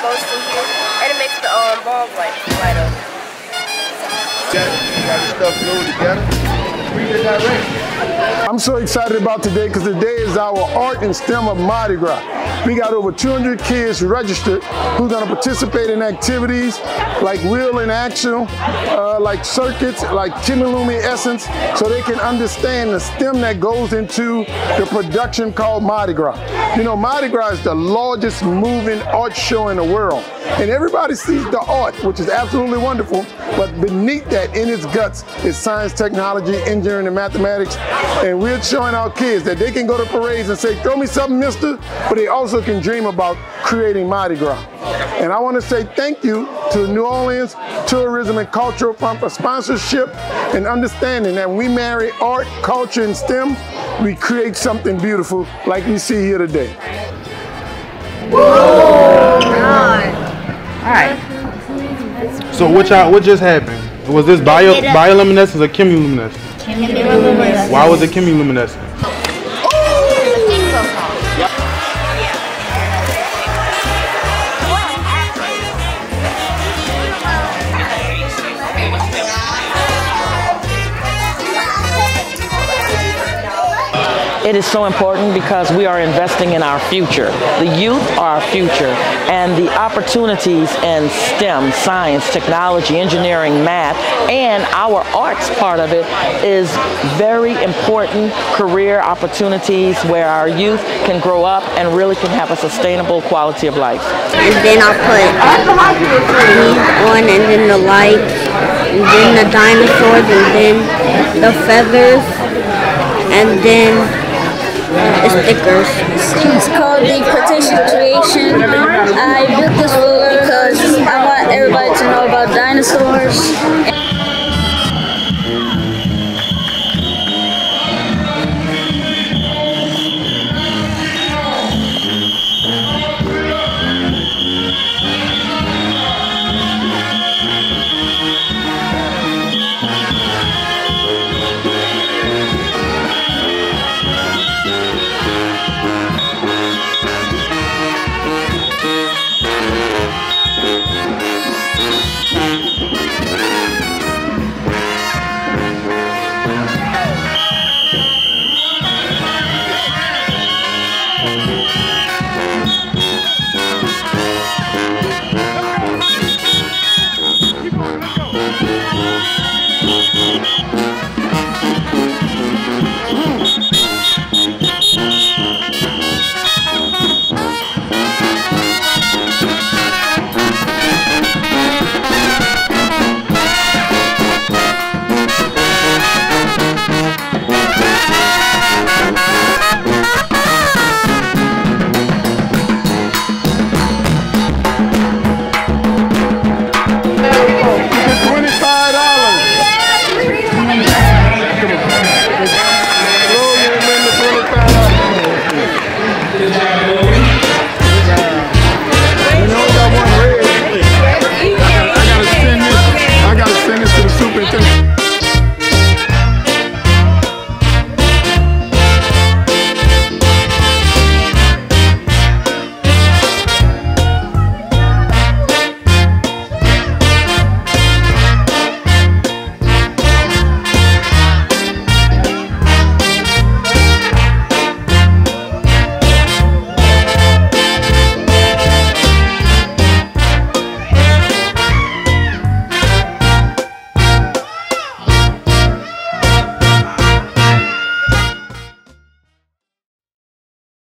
goes through here, and it makes the bulb light up. You got your stuff glued together. Read the directions. I'm so excited about today because today is our art and STEM of Mardi Gras. We got over 200 kids registered who's going to participate in activities like wheel in action, like circuits, like chemiluminescence, so they can understand the STEM that goes into the production called Mardi Gras. You know, Mardi Gras is the largest moving art show in the world. And everybody sees the art, which is absolutely wonderful, but beneath that, in its guts, is science, technology, engineering, and mathematics. And we're showing our kids that they can go to parades and say, throw me something, mister, but they also can dream about creating Mardi Gras. And I want to say thank you to New Orleans Tourism and Cultural for sponsorship and understanding that when we marry art, culture, and STEM, we create something beautiful like we see here today. All right. So what just happened? Was this bioluminescence or chemiluminescence? Chemiluminescence. Why was it chemiluminescence? It is so important because we are investing in our future. The youth are our future, and the opportunities in STEM, science, technology, engineering, math, and our arts part of it is very important career opportunities where our youth can grow up and really can have a sustainable quality of life. And then I'll put these on, and then the lights, and then the dinosaurs, and then the feathers, and then the stickers. It's called the Partition Creation. I built this floor because I want everybody to know about dinosaurs